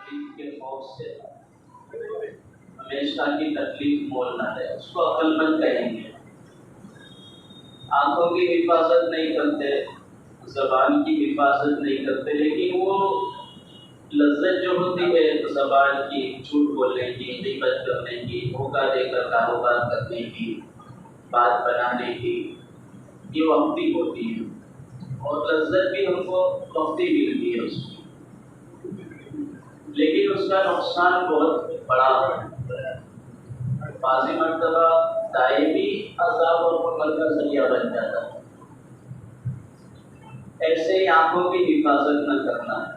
तकलीफ के खौफ से हमेशा की तकलीफ मोलना है, उसको अक्लमंद कहेंगे। आंखों की हिफाजत नहीं करते, ज़बान की हिफाजत नहीं करते, लेकिन वो लज्जत जो होती है तो ज़बान की, झूठ बोलने की, गीबत करने की, धोखा देकर कारोबार करने की, बात बनाने की, ये वक्ती होती है और लज्जत भी हमको वक्ती मिलती है उसकी, लेकिन उसका नुकसान बहुत बड़ा है। बाज़ी मर्तबा दायमी अज़ाब और फक़र का ज़रिया बन जाता है। ऐसे ही आंखों की हिफाजत न करना है।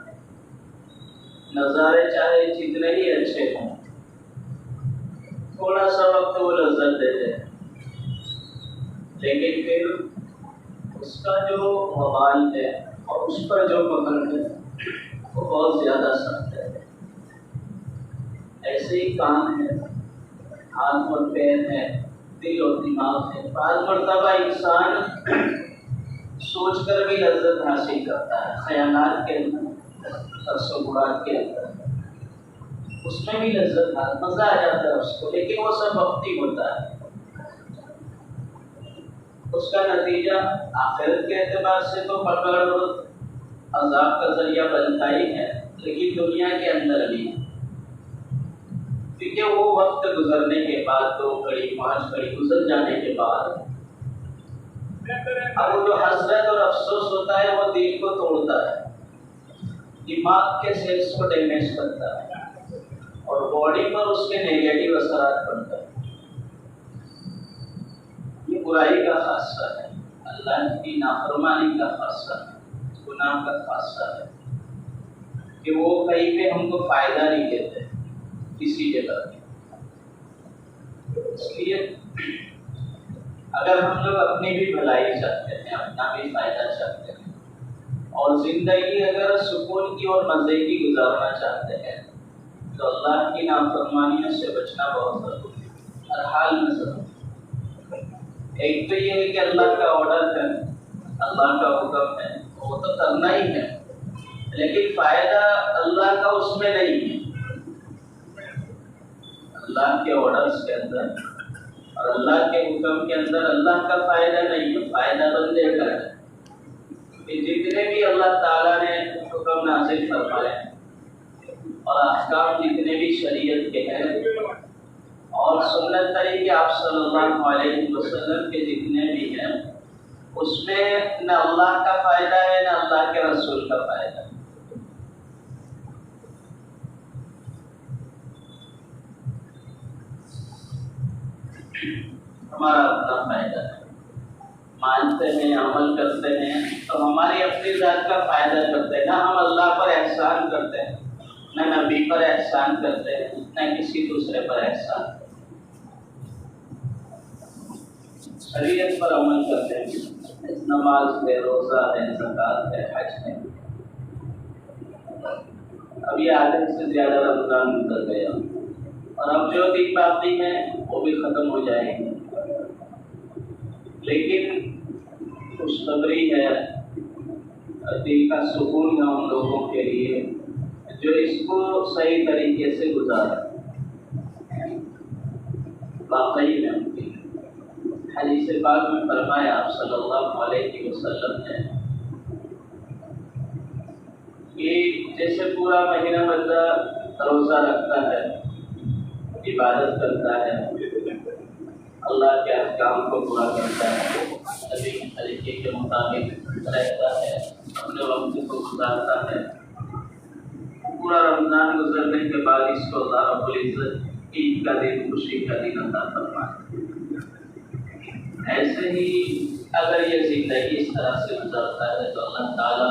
नज़ारे चाहे जितने ही अच्छे हों, थोड़ा सा वक्त वो लज्जत देते हैं, लेकिन फिर उसका जो वबाल है और उस पर जो पकड़ है वो बहुत ज़्यादा सख्त है। ऐसे ही कान है, हाथ और पैर है, दिल और दिमाग है। बाज़ मर्तबा इंसान सोच कर भी लज्जत हासिल करता है, ख्यालात के अंदर, तसव्वुरात के अंदर, उसमें भी लज्जत मज़ा आ जाता है उसको, लेकिन वो सब वक्ती होता है। उसका नतीजा आखिरत के एतबार से तो पकड़ और अज़ाब का ज़रिया बनता ही है, लेकिन दुनिया के अंदर भी, क्योंकि वो वक्त गुजरने के बाद, 2 घड़ी 5 घड़ी गुजर जाने के बाद अब जो हसरत और अफसोस होता है वो दिल को तोड़ता है, दिमाग के सेल्स को डैमेज करता है और बॉडी पर उसके नेगेटिव असरात पड़ता है। ये बुराई का खासा है, अल्लाह की नाफरमानी का खासा है, गुनाह का खासा है कि वो कहीं पे हमको फायदा नहीं देते किसी जगह। इसलिए अगर हम लोग अपनी भी भलाई चाहते हैं, अपना भी फायदा चाहते हैं और जिंदगी अगर सुकून की और मज़े की गुजारना चाहते हैं, तो अल्लाह की नाफरमानियों से बचना बहुत ज़रूरी है, हर हाल में ज़रूरी। एक तो ये है कि अल्लाह का ऑर्डर है, अल्लाह का हुक्म है, वो तो करना ही है, लेकिन फ़ायदा अल्लाह का उसमें नहीं है। अल्लाह के ऑर्डर्स के अंदर और अल्लाह के हुक्म के अंदर अल्लाह का फ़ायदा नहीं है, फ़ायदा बंदे का है। कि जितने भी अल्लाह ताला ने हुक्म नाज़िल फरमाए और अहकाम जितने भी शरीयत के हैं और सुन्नत तरीके आप सल्लल्लाहु अलैहि वसल्लम के जितने भी हैं, उसमें न अल्लाह का फ़ायदा है न अल्लाह के रसूल का फ़ायदा है। हमारा अपना फायदा है, मानते हैं, अमल करते हैं तो हमारी अपनी जात का फायदा करते हैं, ना हम अल्लाह पर एहसान करते हैं, ना नबी पर एहसान करते हैं, ना किसी दूसरे पर एहसान। शरीयत पर अमल करते हैं, नमाज है, रोज़ा है, ज़कात है, हज है। अभी आधे से ज़्यादा रमज़ान गुजर गया और अब जो दिन बाकी है वो भी ख़त्म हो जाएंगे, लेकिन खुशखबरी है, दिल का सुकून है उन लोगों के लिए जो इसको सही तरीके से गुजारा। वाकई में हदीस पाक में फरमाया आप सल्लल्लाहु अलैहि वसल्लम ने कि जैसे पूरा महीना बंदा रोज़ा रखता है, इबादत करता है, अल्लाह के अहकाम को पूरा करता है, नबी के तरीके के मुताबिक रहता है, अपने वक्त को गुजारता है, पूरा रमज़ान गुजरने के बाद इसको अल्लाह रब्बुल इज़्ज़त ईद का दिन, खुशी का दिन अता फरमाए। ऐसे ही अगर ये ज़िंदगी इस तरह से गुजरता है तो अल्लाह ताला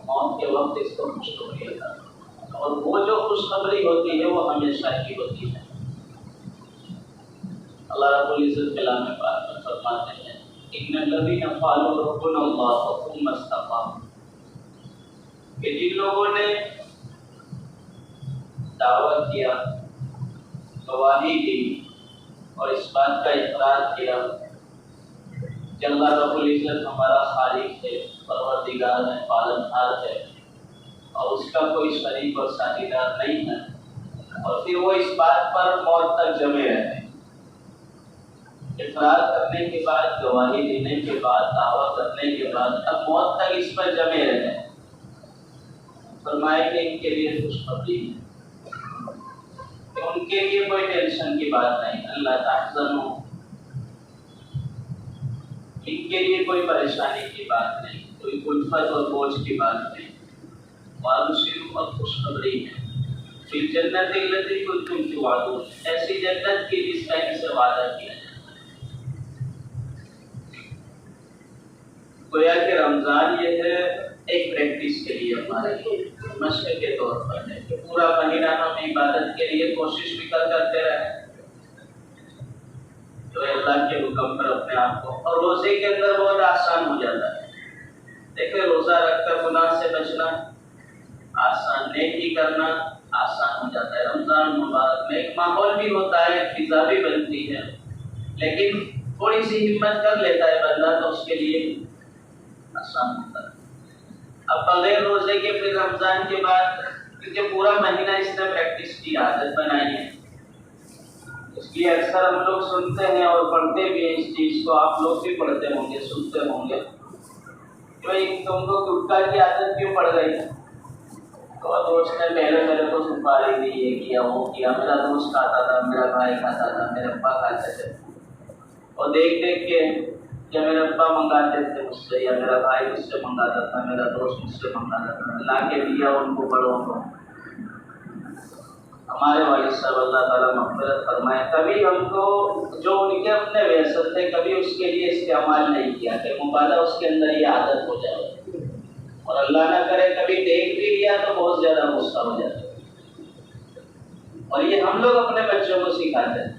मौत के वक्त इसको खुशखबरी अता फरमाए, और वो जो खुशखबरी होती है वो हमेशा की होती है। अल्लाह रब्बुल इज़्ज़त कलाम पाक में फरमाते हैं, इन्नल्लज़ीना क़ालू रब्बुनल्लाह सुम्मा इस्तक़ामू, कि जिन लोगों ने दावत किया, गवाही दी और इस बात का इक़रार किया कि अल्लाह रब्बुल इज़्ज़त हमारा खालिक है, परवरदिगार है, पालनहार है, और उसका कोई शरीक और साझीदार नहीं है, और फिर वो इस बात पर मौत तक जमे रहते हैं। इकरार करने के बाद, गवाही देने के बाद, दावा करने के बाद अब मौत तक इस पर जमे रहते हैं। फरमाए कि इनके लिए खुशखबरी है, उनके लिए कोई टेंशन की बात नहीं, अल्लाह ताज़न हो, इनके लिए कोई परेशानी की बात नहीं, कोई उल्फत और बोझ की बात नहीं। और खुशखबरी है, फिर जन्नत लती को तुम तुवादून, ऐसी जन्नत की जिसका इनसे वादा किया जाए। गोया कि रमजान ये है एक प्रैक्टिस के लिए, हमारे लिए मशक़ के तौर पर है कि पूरा महीना हम इबादत के लिए कोशिश भी करते रहे, तो अल्लाह के हुक्म पर अपने आप को, और रोजे के अंदर बहुत आसान हो जाता है। देखिए, रोजा रखकर गुनाह से बचना आसान, नेकी करना आसान हो जाता है। रमजान मुबारक में एक माहौल भी होता है, फिजा भी बनती है, लेकिन थोड़ी सी हिम्मत कर लेता है बंदा तो उसके लिए आसान होता है। अब बगैर रोजे के फिर रमजान के बाद, क्योंकि पूरा महीना इसने प्रैक्टिस की, आदत बनाई है, इसलिए अक्सर हम लोग सुनते हैं और पढ़ते भी हैं इस चीज़ को। आप लोग भी पढ़ते होंगे, सुनते होंगे, तुमको गुटखा की आदत क्यों पड़ गई? तो दोस्त ने पहले मेरे को सुपारी दी, ये किया वो किया, मेरा दोस्त खाता था, मेरा भाई खाता था, मेरे अब्बा खाते थे, और देख देख के या मेरे अब्बा मंगाते थे मुझसे, या मेरा भाई मुझसे मंगाता था, मेरा दोस्त मुझसे मंगाता था, ला के दिया उनको, बड़ों को। हमारे वालिद साहब अल्लाह ताला मग़फ़िरत फरमाए, कभी हमको जो उनके अपने व्यसन थे कभी उसके लिए इस्तेमाल नहीं किया कि मुबादा उसके अंदर ये आदत हो जाए, और अल्लाह ना करे कभी देख भी लिया तो बहुत ज़्यादा गुस्सा हो जाता है। और ये हम लोग अपने बच्चों को सिखाते हैं,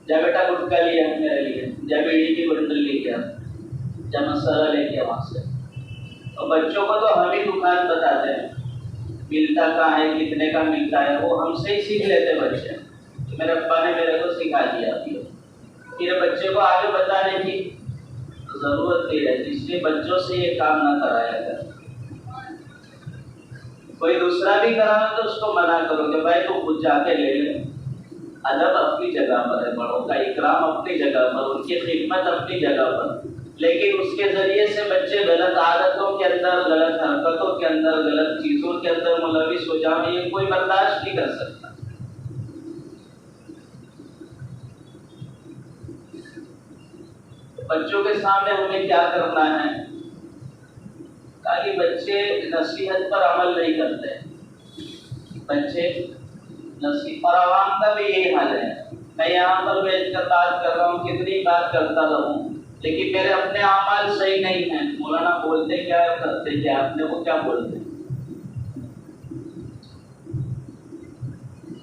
जा बेटा गुटखा लिया मेरे लिए, जा बीड़ी की बोतल लेके आ, जा मसाला लेके आ वहाँ से। और बच्चों को तो हम ही दुकान बताते हैं, मिलता कहाँ है, कितने का मिलता है, वो हमसे ही सीख लेते बच्चे। तो मेरे अब्बा ने मेरे को सिखा दिया, फिर बच्चे को आगे बताने की जरूरत नहीं रहती, इसलिए बच्चों से ये काम ना कराया कर। कोई दूसरा भी करा तो उसको मना करो कि भाई तू खुद जाके ले ले। अदब अपनी जगह पर है, बड़ों का इकराम अपनी जगह पर, उनकी खिदमत अपनी जगह पर, लेकिन उसके जरिए से बच्चे गलत आदतों के अंदर, गलत हरकतों के अंदर, गलत चीज़ों के अंदर मुलविस हो जाए, ये कोई बर्दाश्त नहीं कर सकता। बच्चों के सामने हमें क्या करना है, ताकि बच्चे नसीहत पर अमल नहीं करते, बच्चे नसीहत, और आवाम का भी यही हाल है। मैं यहाँ पर बैठकर बात कर रहा हूँ, कितनी बात करता रहूँ, लेकिन मेरे अपने अमाल सही नहीं है। मौलाना बोलते क्या है, करते क्या, अपने को क्या बोलते हैं।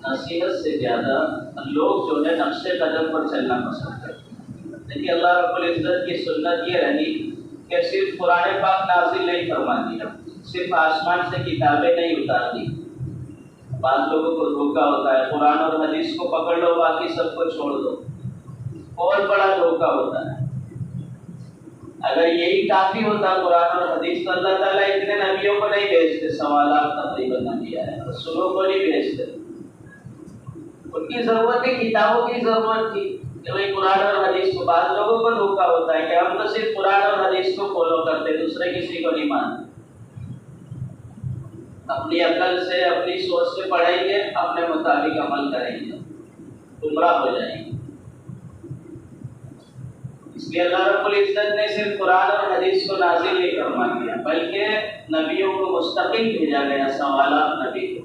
नसीहत से ज्यादा लोग जो है नक्शे कदम पर चलना पसंद करते हैं। देखिए, अल्लाह रब्बुल इज्जत की सुन्नत ये रही कि सिर्फ कुरान पाक नाज़िल नहीं फरमा दिया, सिर्फ आसमान से किताबें नहीं उतार दी। बाद लोगों को धोखा होता है, कुरान और हदीस को पकड़ लो, बाकी सबको छोड़ दो, और बड़ा धोखा होता है। अगर यही काफी होता कुरान और हदीस, तो अल्लाह ताला इतने नबियों को नहीं भेजते, सवालात तकरीबन नबी आए, रसूलों को नहीं भेजते। उनकी जरूरत है, किताबों की जरूरत थी कि भाई कुरान और हदीस को। बाद लोगों को धोखा होता है कि हम तो सिर्फ कुरान और हदीस को फॉलो करते, दूसरे किसी को नहीं मानते। अपनी अकल से, अपनी सोच से पढ़ेंगे, अपने मुताबिक अमल करेंगे, गुमराह हो जाएंगे। इसलिए अल्लाह रब्बुल इज्जत ने सिर्फ कुरान और हदीस को नाज़िल नहीं फरमा दिया, बल्कि नबियों को मुस्तकिल भेजा गया, सवालात नबी को।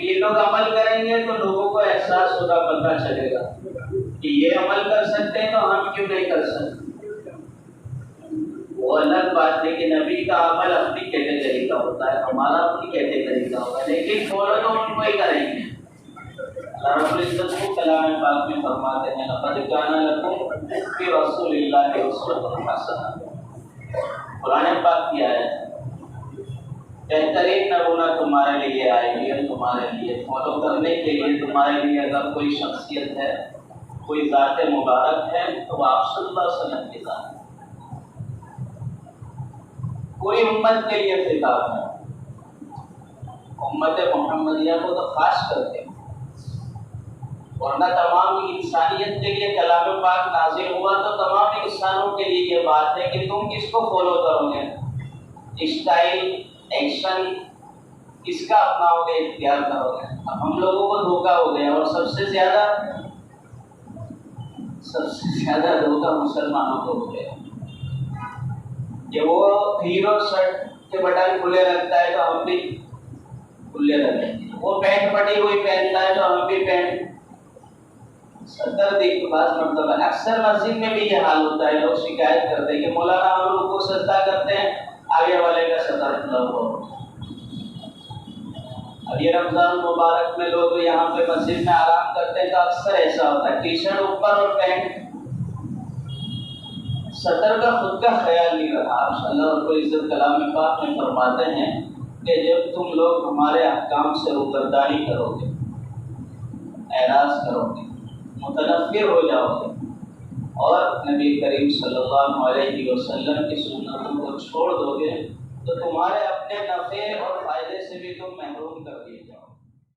ये लोग अमल करेंगे तो लोगों को एहसास होगा, पता चलेगा कि ये अमल कर सकते हैं तो हम क्यों नहीं कर सकते। वो अलग बात है कि नबी का अमल अपनी कैटेगरी का होता है, हमारा अपनी कैटेगरी का होगा, लेकिन फॉलो तो उनको ही करेंगे। अल्लाह रब्बुल इज्जत को कलाम पाक में फरमाते हैं, लक़द काना लकुम फ़ी रसूलिल्लाहि उस्वतुन हसनह। कुरान पाक की आयत, बेहतरीन नमूना तुम्हारे लिए आएगी, तुम्हारे लिए फॉलो करने के लिए। तुम्हारे लिए अगर कोई शख्सियत है, कोई ज़ात मुबारक है, तो आप सल्लल्लाहु अलैहि वसल्लम की ज़ात। पूरी उम्मत के लिए खिताब है, उम्मत मोहम्मदिया को तो खास करके, वरना तमाम इंसानियत के लिए कलाम पाक नाज़िल हुआ तो तमाम इंसानों के लिए ये बात है कि तुम किसको फॉलो करोगे, स्टाइल एक्शन किसका अपनाओगे, इख्तियार करोगे। अब हम लोगों को धोखा हो गया, और सबसे ज्यादा धोखा मुसलमानों को हो गया कि वो हीरो शर्ट के बटन खुले रखता है तो हम भी खुले रखेंगे, वो पैंट फटी हुई पहनता है तो हम भी पैंट। सत्तर देखो मतलब अक्सर मस्जिद में भी ये हाल होता है, लोग शिकायत करते हैं कि मौलाना हम लोग को सजदा करते हैं, आगे वाले का सतर खुला हुआ हो। अब ये रमजान मुबारक में लोग यहाँ पे मस्जिद में आराम करते हैं तो अक्सर ऐसा होता है, टी शर्ट ऊपर और पैंट, सतर का खुद का ख्याल नहीं रहा। अल्लाह रब्बुल इज्जत कलाम पाक में फरमाते हैं कि जब तुम लोग हमारे अहकाम से रुखसत करोगे, एराज करोगे, मुतनफ़िर हो जाओगे और नबी करीम सल्लल्लाहु अलैहि वसल्लम की सुन्नतों को छोड़ दोगे तो तुम्हारे अपने नफ़े और फ़ायदे से भी तुम महरूम कर दिए जाओ।